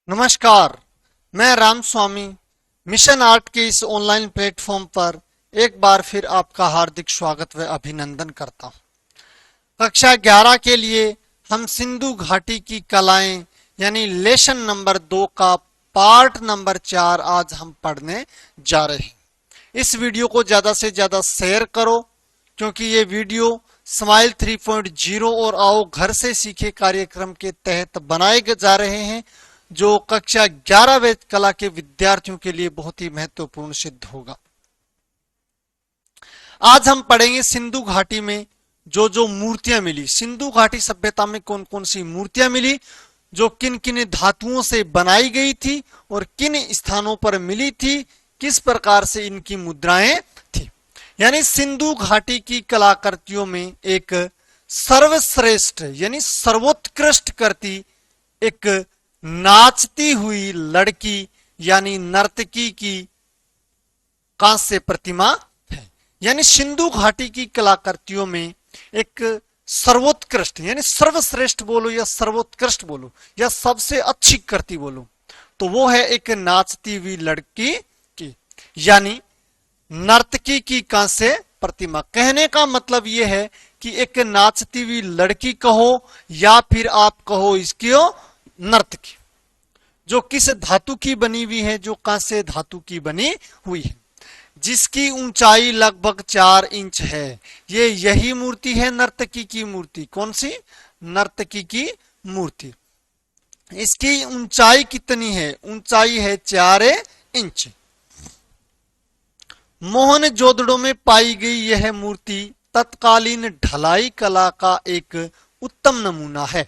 नमस्कार, मैं राम स्वामी mission art के इस ऑनलाइन प्लेटफॉर्म पर एक बार फिर आपका हार्दिक स्वागत व अभिनंदन करता हूं। कक्षा 11 के लिए हम सिंधु घाटी की कलाएं यानी लेसन नंबर 2 का पार्ट नंबर 4 आज हम पढ़ने जा रहे हैं। इस वीडियो को ज्यादा से ज्यादा शेयर करो क्योंकि ये वीडियो स्माइल 3.0 और आओ घर से सीखे कार्यक्रम के तहत बनाए जा रहे हैं, जो कक्षा 11 वेद कला के विद्यार्थियों के लिए बहुत ही महत्वपूर्ण सिद्ध होगा। आज हम पढ़ेंगे सिंधु घाटी में जो जो मूर्तियां मिली, सिंधु घाटी सभ्यता में कौन कौन सी मूर्तियां मिली, जो किन किन धातुओं से बनाई गई थी और किन स्थानों पर मिली थी, किस प्रकार से इनकी मुद्राएं थी। यानी सिंधु घाटी की कलाकृतियों में एक सर्वश्रेष्ठ यानी सर्वोत्कृष्ट करती एक नाचती हुई लड़की यानी नर्तकी की कांस्य प्रतिमा है। यानी सिंधु घाटी की कलाकृतियों में एक सर्वोत्कृष्ट यानी सर्वश्रेष्ठ बोलो या सर्वोत्कृष्ट बोलो या सबसे अच्छी करती बोलो तो वो है एक नाचती हुई लड़की की यानी नर्तकी की कांस्य प्रतिमा। कहने का मतलब यह है कि एक नाचती हुई लड़की कहो या फिर आप कहो इसकी नर्तकी, जो किस धातु की बनी हुई है, जो कांस्य धातु की बनी हुई है, जिसकी ऊंचाई लगभग 4 इंच है। ये यही मूर्ति है नर्तकी की मूर्ति। कौन सी? नर्तकी की मूर्ति। इसकी ऊंचाई कितनी है? ऊंचाई है 4 इंच। मोहनजोदड़ो में पाई गई यह मूर्ति तत्कालीन ढलाई कला का एक उत्तम नमूना है।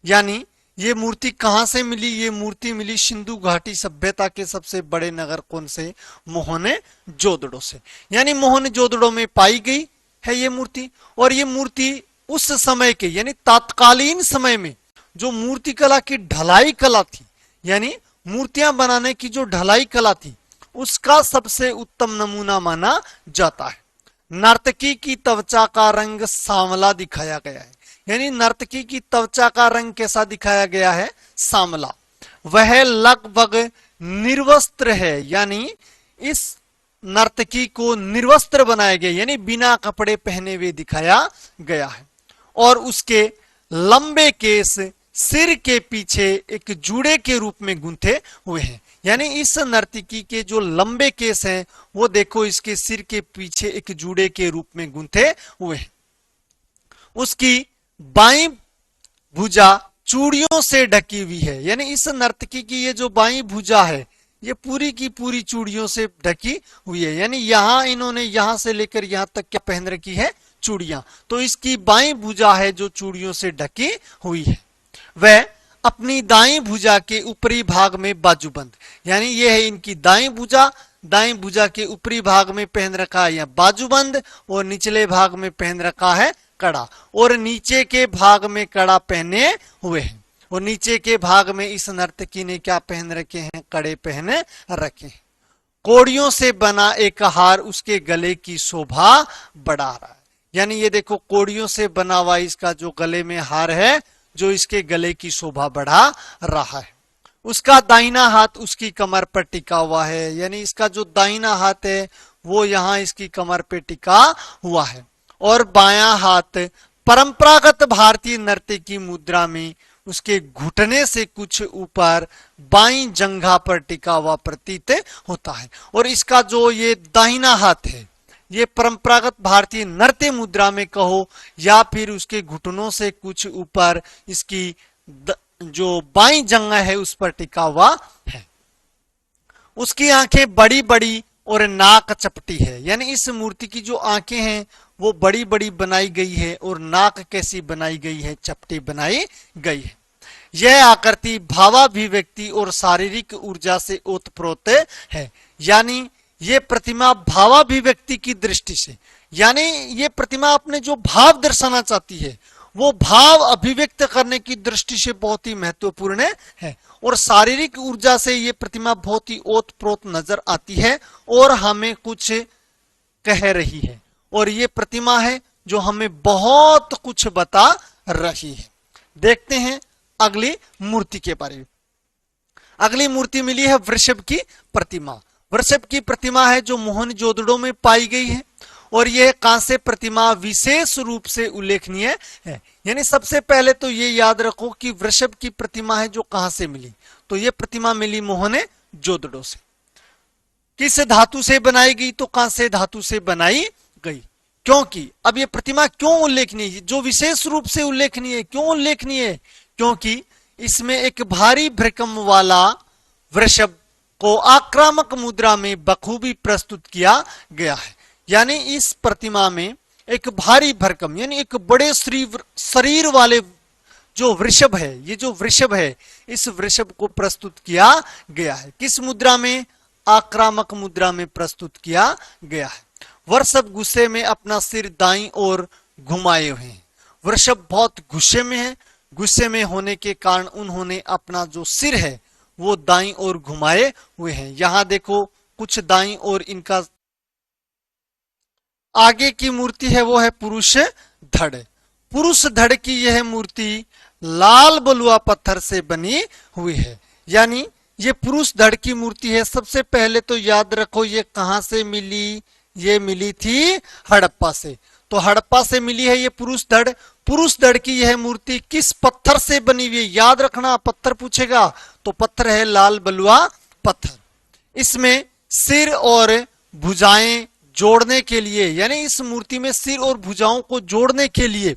यानी ये मूर्ति कहां से मिली? ये मूर्ति मिली सिंधु घाटी सभ्यता के सबसे बड़े नगर कौन से? मोहनजोदड़ो से। यानी मोहनजोदड़ो में पाई गई है ये मूर्ति। और ये मूर्ति उस समय के यानी तत्कालीन समय में जो मूर्ति कला की ढलाई कला थी, यानी मूर्तियां बनाने की जो ढलाई कला थी, उसका सबसे उत्तम नमूना माना जाता है। नर्तकी की त्वचा का रंग सांवला दिखाया गया है। यानी नर्तकी की त्वचा का रंग कैसा दिखाया गया है? सांवला। वह लगभग निर्वस्त्र है। यानी इस नर्तकी को निर्वस्त्र बनाया गया यानी बिना कपड़े पहने हुए दिखाया गया है। और उसके लंबे केस सिर के पीछे एक जूड़े के रूप में गूंथे हुए हैं। यानी इस नर्तकी के जो लंबे केस हैं वो देखो इसके सिर के पीछे एक जूड़े के रूप में गूंथे हुए हैं। उसकी बाईं भुजा चूड़ियों से ढकी हुई है। यानी इस नर्तकी की ये जो बाईं भुजा है ये पूरी की पूरी चूड़ियों से ढकी हुई है। यानी यहां इन्होंने यहां से लेकर यहां तक क्या पहन रखी है? चूड़ियां। तो इसकी बाईं भुजा है जो चूड़ियों से ढकी हुई है। वह अपनी दाईं भुजा के ऊपरी भाग में बाजूबंद, यानी यह है इनकी दाईं भुजा। दाईं भुजा के ऊपरी भाग में पहन रखा है या बाजूबंद और निचले भाग में पहन रखा है कड़ा। और नीचे के भाग में कड़ा पहने हुए हैं। और नीचे के भाग में इस नर्तकी ने क्या पहन रखे हैं? कड़े पहने रखे हैं। कोड़ियों से बना एक हार उसके गले की शोभा बढ़ा रहा है। यानी ये देखो कोड़ियों से बना हुआ इसका जो गले में हार है जो इसके गले की शोभा बढ़ा रहा है। उसका दाहिना हाथ उसकी कमर पर टिका हुआ है। यानी इसका जो दाहिना हाथ है वो यहां इसकी कमर पे टिका हुआ है। और बायां हाथ परंपरागत भारतीय नृत्य की मुद्रा में उसके घुटने से कुछ ऊपर बाईं जंघा पर टिका हुआ प्रतीत होता है। और इसका जो ये दाहिना हाथ है ये परंपरागत भारतीय नृत्य मुद्रा में कहो या फिर उसके घुटनों से कुछ ऊपर इसकी जो बाईं जंघा है उस पर टिका हुआ है। उसकी आंखें बड़ी बड़ी और नाक चपटी है। यानी इस मूर्ति की जो आंखें हैं वो बड़ी बड़ी बनाई गई है और नाक कैसी बनाई गई है? चपटी बनाई गई है। यह आकृति भावाभिव्यक्ति और शारीरिक ऊर्जा से ओतप्रोत है। यानी ये प्रतिमा भावाभिव्यक्ति की दृष्टि से, यानी ये प्रतिमा अपने जो भाव दर्शाना चाहती है वो भाव अभिव्यक्त करने की दृष्टि से बहुत ही महत्वपूर्ण है। और शारीरिक ऊर्जा से ये प्रतिमा बहुत ही ओतप्रोत नजर आती है और हमें कुछ कह रही है। और ये प्रतिमा है जो हमें बहुत कुछ बता रही है। देखते हैं अगली मूर्ति के बारे में। अगली मूर्ति मिली है वृषभ की प्रतिमा। वृषभ की प्रतिमा है जो मोहनजोदड़ो में पाई गई है और यह कांस्य प्रतिमा विशेष रूप से उल्लेखनीय है। यानी सबसे पहले तो ये याद रखो कि वृषभ की प्रतिमा है जो कहां से मिली, तो यह प्रतिमा मिली मोहनजोदड़ो से। किस धातु से बनाई गई, तो कांस्य धातु से बनाई गई। क्योंकि अब ये प्रतिमा क्यों उल्लेखनीय है, जो विशेष रूप से उल्लेखनीय है, क्यों उल्लेखनीय है, क्योंकि इसमें एक भारी भ्रकम वाला वृषभ को आक्रामक मुद्रा में बखूबी प्रस्तुत किया गया है। यानी इस प्रतिमा में एक भारी भरकम यानी एक बड़े शरीर वाले जो वृषभ है, ये जो वृषभ है, इस वृषभ को प्रस्तुत किया गया है। किस मुद्रा में, आक्रामक मुद्रा में प्रस्तुत किया गया है। वृषभ गुस्से में अपना सिर दाईं ओर घुमाए हुए हैं। वृषभ बहुत गुस्से में है, गुस्से में होने के कारण उन्होंने अपना जो सिर है वो दाईं ओर घुमाए हुए हैं। यहां देखो कुछ दाईं ओर इनका आगे की मूर्ति है वो है पुरुष धड़। पुरुष धड़ की यह मूर्ति लाल बलुआ पत्थर से बनी हुई है। यानी ये पुरुष धड़ की मूर्ति है। सबसे पहले तो याद रखो ये कहां से मिली, ये मिली थी हड़प्पा से। तो हड़प्पा से मिली है ये पुरुष धड़। पुरुष धड़ की यह मूर्ति किस पत्थर से बनी हुई है, याद रखना, पत्थर पूछेगा तो पत्थर है लाल बलुआ पत्थर। इसमें सिर और भुजाएं जोड़ने के लिए, यानी इस मूर्ति में सिर और भुजाओं को जोड़ने के लिए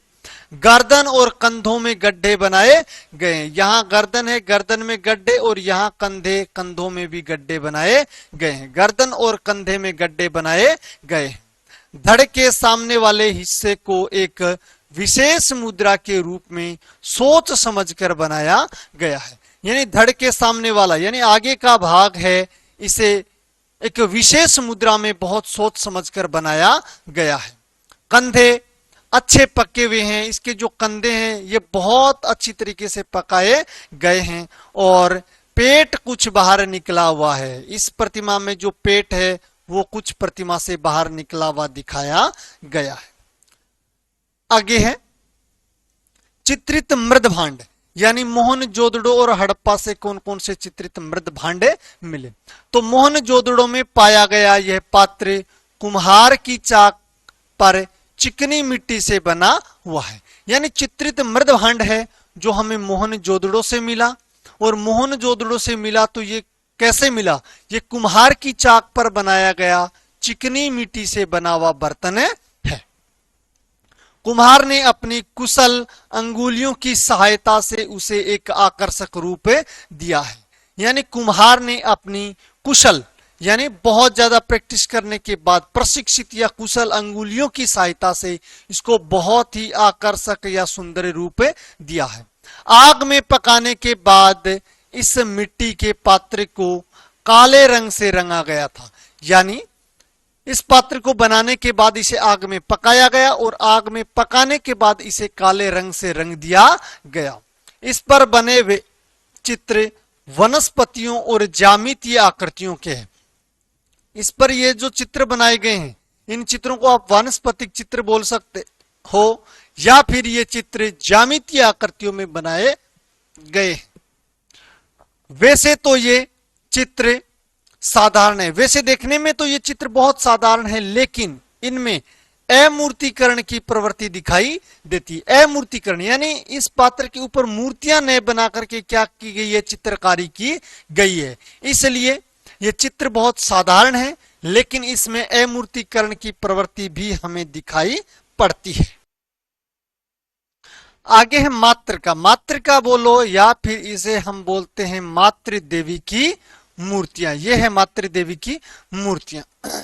गर्दन और कंधों में गड्ढे बनाए गए। यहां गर्दन है, गर्दन में गड्ढे, और यहां कंधे, कंधों में भी गड्ढे बनाए गए हैं। गर्दन और कंधे में गड्ढे बनाए गए। धड़ के सामने वाले हिस्से को एक विशेष मुद्रा के रूप में सोच समझकर बनाया गया है। यानी धड़ के सामने वाला यानी आगे का भाग है, इसे एक विशेष मुद्रा में बहुत सोच समझकर बनाया गया है। कंधे अच्छे पके हुए हैं, इसके जो कंधे हैं ये बहुत अच्छी तरीके से पकाए गए हैं, और पेट कुछ बाहर निकला हुआ है। इस प्रतिमा में जो पेट है वो कुछ प्रतिमा से बाहर निकला हुआ दिखाया गया है। आगे है चित्रित मृद भांड। यानी मोहनजोदड़ो और हड़प्पा से कौन कौन से चित्रित मृद भांडे मिले, तो मोहनजोदड़ो में पाया गया यह पात्र कुम्हार की चाक पर चिकनी मिट्टी से बना हुआ है। यानी चित्रित मृद भांड है जो हमें मोहनजोदड़ो से मिला, और मोहनजोदड़ो से मिला तो ये कैसे मिला, ये कुम्हार की चाक पर बनाया गया चिकनी मिट्टी से बना हुआ बर्तन है। कुम्हार ने अपनी कुशल अंगुलियों की सहायता से उसे एक आकर्षक रूप दिया है। यानी कुम्हार ने अपनी कुशल यानी बहुत ज्यादा प्रैक्टिस करने के बाद प्रशिक्षित या कुशल अंगुलियों की सहायता से इसको बहुत ही आकर्षक या सुंदर रूप दिया है। आग में पकाने के बाद इस मिट्टी के पात्र को काले रंग से रंगा गया था। यानी इस पात्र को बनाने के बाद इसे आग में पकाया गया, और आग में पकाने के बाद इसे काले रंग से रंग दिया गया। इस पर बने हुए चित्र वनस्पतियों और ज्यामितीय आकृतियों के हैं। इस पर ये जो चित्र बनाए गए हैं, इन चित्रों को आप वानस्पतिक चित्र बोल सकते हो, या फिर ये चित्र ज्यामितीय आकृतियों में बनाए गए। वैसे तो ये चित्र साधारण है, वैसे देखने में तो ये चित्र बहुत साधारण है, लेकिन इनमें अमूर्तीकरण की प्रवृत्ति दिखाई देती है। अमूर्तीकरण यानी इस पात्र के ऊपर मूर्तियां नए बना करके क्या की गई है, चित्रकारी की गई है। इसलिए ये चित्र बहुत साधारण है, लेकिन इसमें अमूर्तीकरण की प्रवृत्ति भी हमें दिखाई पड़ती है। आगे है मातृका। मातृका बोलो या फिर इसे हम बोलते हैं मातृ देवी की मूर्तियां। ये है मातृ देवी की मूर्तियां।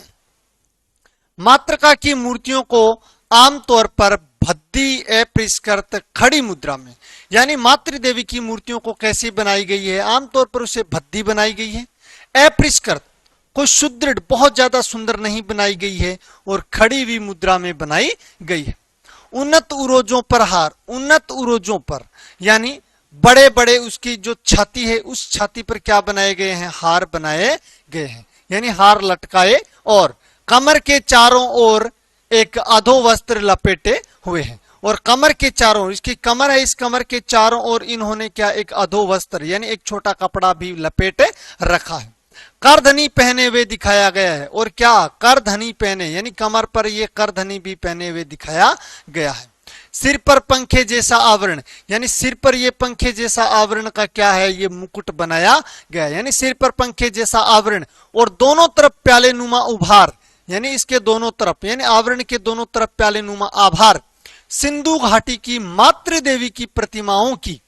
मातृका की मूर्तियों को आमतौर पर भद्दी अपरिष्कृत खड़ी मुद्रा में, यानी मातृ देवी की मूर्तियों को कैसी बनाई गई है, आमतौर पर उसे भद्दी बनाई गई है। अपरिष्कृत कोई सुदृढ़ बहुत ज्यादा सुंदर नहीं बनाई गई है, और खड़ी हुई मुद्रा में बनाई गई है। उन्नत उरोजों पर हार, उन्नत उरोजों पर यानी बड़े बड़े उसकी जो छाती है उस छाती पर क्या बनाए गए हैं, हार बनाए गए हैं, यानी हार लटकाए, और कमर के चारों ओर एक अधो वस्त्र लपेटे हुए हैं। और कमर के चारों, इसकी कमर है, इस कमर के चारों ओर इन्होंने क्या एक अधो वस्त्र यानी एक छोटा कपड़ा भी लपेटे रखा है। करधनी पहने हुए दिखाया गया है। और क्या करधनी पहने यानी कमर पर ये करधनी भी पहने हुए दिखाया गया है। सिर पर पंखे जैसा आवरण यानी सिर पर ये पंखे जैसा आवरण का क्या है, ये मुकुट बनाया गया है। यानी सिर पर पंखे जैसा आवरण और दोनों तरफ प्याले नुमा उभार यानी इसके दोनों तरफ यानी आवरण के दोनों तरफ प्याले नुमा आभार सिंधु घाटी की मातृ देवी की प्रतिमाओं की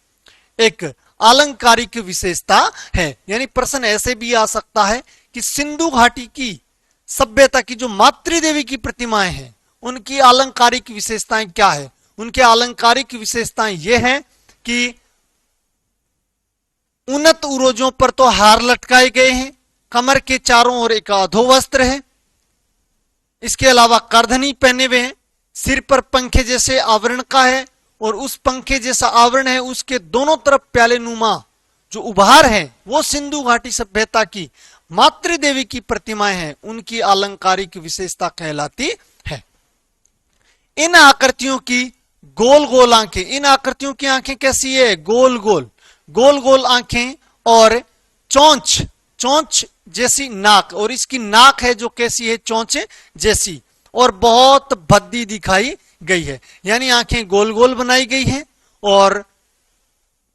एक अलंकारिक विशेषता है। यानी प्रश्न ऐसे भी आ सकता है कि सिंधु घाटी की सभ्यता की जो मातृ देवी की प्रतिमाएं हैं उनकी अलंकारिक विशेषताएं क्या है। उनके अलंकारिक विशेषताएं ये हैं कि उन्नत उरोजों पर तो हार लटकाए गए हैं, कमर के चारों ओर एक अधो वस्त्र है, इसके अलावा करधनी पहने हुए हैं, सिर पर पंखे जैसे आवरण का है और उस पंखे जैसा आवरण है उसके दोनों तरफ प्याले नुमा जो उभार है वो सिंधु घाटी सभ्यता की मातृ देवी की प्रतिमाएं हैं, उनकी अलंकारिक विशेषता कहलाती है। इन आकृतियों की गोल गोल आंखें, इन आकृतियों की आंखें कैसी है, गोल गोल गोल गोल आंखें और चोंच चोंच जैसी नाक, और इसकी नाक है जो कैसी है, चोंच जैसी और बहुत भद्दी दिखाई गई है। यानी आंखें गोल गोल बनाई गई हैं और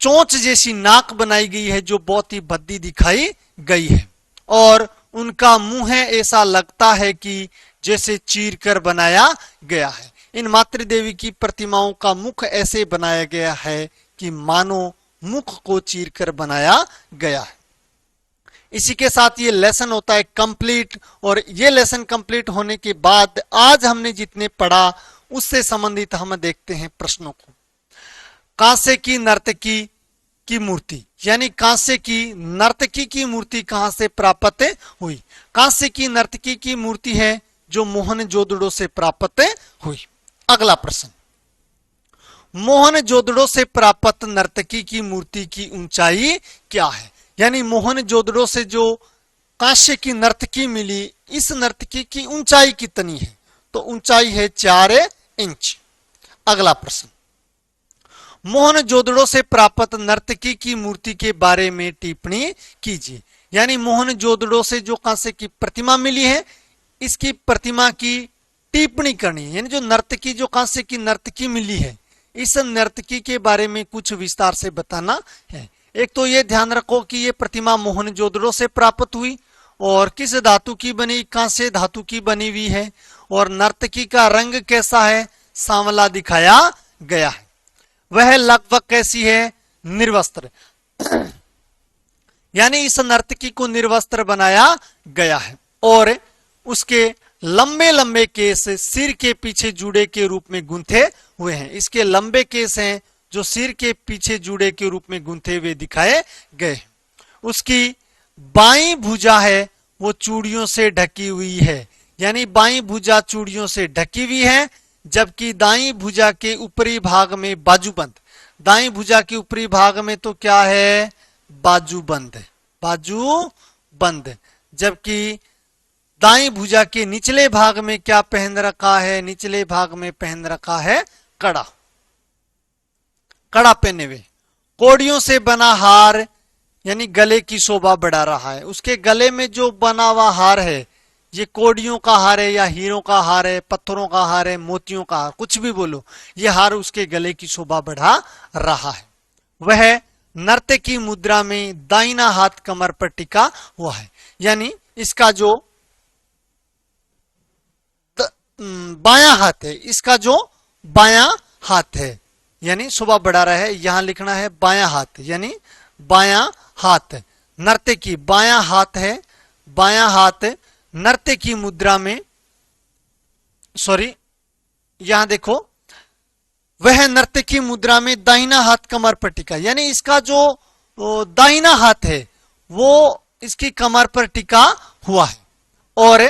चोंच जैसी नाक बनाई गई है जो बहुत ही भद्दी दिखाई गई है। और उनका मुंह है ऐसा लगता है कि जैसे चीर कर बनाया गया है। इन मातृ देवी की प्रतिमाओं का मुख ऐसे बनाया गया है कि मानो मुख को चीर कर बनाया गया है। इसी के साथ ये लेसन होता है कंप्लीट। और ये लेसन कंप्लीट होने के बाद आज हमने जितने पढ़ा उससे संबंधित हम देखते हैं प्रश्नों को। कांसे की नर्तकी की मूर्ति यानी कांसे की नर्तकी की मूर्ति कहां से प्राप्त हुई। कांसे की नर्तकी की मूर्ति है जो मोहनजोदड़ो से प्राप्त हुई। अगला प्रश्न, मोहनजोदड़ो से प्राप्त नर्तकी की मूर्ति की ऊंचाई क्या है। यानी मोहनजोदड़ो से जो कांस्य की नर्तकी मिली, इस नर्तकी की ऊंचाई कितनी है, तो ऊंचाई है 4 इंच। अगला प्रश्न, मोहनजोदड़ो से प्राप्त नर्तकी की मूर्ति के बारे में टिप्पणी कीजिए। यानी मोहनजोदड़ो से जो कांस्य की प्रतिमा मिली है इसकी प्रतिमा की टिप्पणी करनी है। यानी जो नर्तकी, जो कांस्य की नर्तकी मिली है, इस नर्तकी के बारे में कुछ विस्तार से बताना है। एक तो ये ध्यान रखो कि ये प्रतिमा मोहनजोदड़ो से प्राप्त हुई और किस धातु की बनी, कांस्य धातु की बनी हुई है। और नर्तकी का रंग कैसा है, सांवला दिखाया गया है। वह लगभग कैसी है, निर्वस्त्र। यानी इस नर्तकी को निर्वस्त्र बनाया गया है और उसके लंबे लंबे केस सिर के पीछे जुड़े के रूप में गूंथे हुए हैं। इसके लंबे केस हैं जो सिर के पीछे जुड़े के रूप में गूंथे हुए दिखाए गए। उसकी बाईं भुजा है वो चूड़ियों से ढकी हुई है। यानी बाईं भुजा चूड़ियों से ढकी हुई है, जबकि दाईं भुजा के ऊपरी भाग में बाजूबंद, दाईं भुजा के ऊपरी भाग में तो क्या है, बाजूबंद, बाजूबंद। जबकि दाईं भुजा के निचले भाग में क्या पहन रखा है, निचले भाग में पहन रखा है कड़ा, कड़ा पहने हुए। कोड़ियों से बना हार यानी गले की शोभा बढ़ा रहा है। उसके गले में जो बना हुआ हार है ये कोड़ियों का हार है या हीरों का हार है, पत्थरों का हार है, मोतियों का हार, कुछ भी बोलो, ये हार उसके गले की शोभा बढ़ा रहा है। वह नर्तकी मुद्रा में दाहिना हाथ कमर पर टिका हुआ है। यानी इसका जो बायां हाथ है, इसका जो बायां हाथ है यानी शोभा बढ़ा रहा है, यहां लिखना है बायां हाथ, यानी बायां हाथ नर्तकी, बायां हाथ है, बायां हाथ नर्तकी मुद्रा में, सॉरी यहां देखो, वह नर्तकी मुद्रा में दाहिना हाथ कमर पर टिका। यानी इसका जो दाहिना हाथ है वो इसकी कमर पर टिका हुआ है और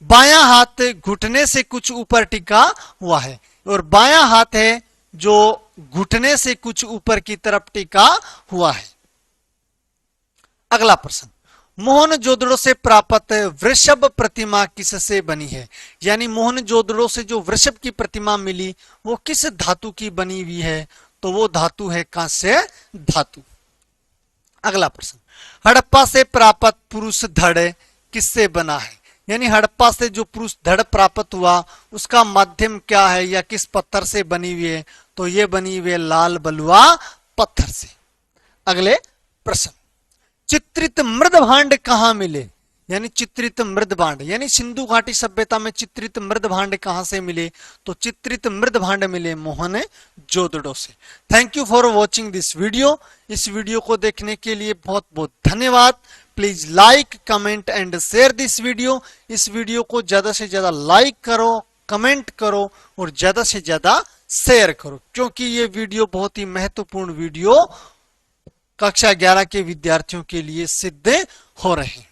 बायां हाथ घुटने से कुछ ऊपर टिका हुआ है और बायां हाथ है जो घुटने से कुछ ऊपर की तरफ टिका हुआ है। अगला प्रश्न, मोहनजोदड़ो से प्राप्त वृषभ प्रतिमा किससे बनी है? यानी मोहनजोदड़ो से जो वृषभ की प्रतिमा मिली वो किस धातु की बनी हुई है? तो वो धातु है कांस्य धातु। अगला प्रश्न, हड़प्पा से प्राप्त पुरुष धड़ किससे बना है? यानी हड़प्पा से जो पुरुष धड़ प्राप्त हुआ उसका माध्यम क्या है या किस पत्थर से बनी हुई है? तो ये बनी हुई है लाल बलुआ पत्थर से। अगले प्रश्न, चित्रित मृद भांड कहां मिले? यानी चित्रित मृद भांड यानी सिंधु घाटी सभ्यता में चित्रित मृद भांड कहां से मिले? तो चित्रित मृद भांड मिले मोहनजोदड़ो से। Thank you for watching this video. इस वीडियो को देखने के लिए बहुत बहुत धन्यवाद। Please like, comment and share this video. इस वीडियो को ज्यादा से ज्यादा लाइक करो, कमेंट करो और ज्यादा से ज्यादा शेयर करो, क्योंकि ये वीडियो बहुत ही महत्वपूर्ण वीडियो कक्षा 11 के विद्यार्थियों के लिए सिद्ध हो रहे हैं।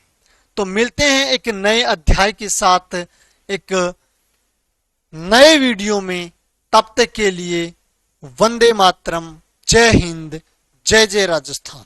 तो मिलते हैं एक नए अध्याय के साथ एक नए वीडियो में। तब तक के लिए वंदे मातरम, जय हिंद, जय जय राजस्थान।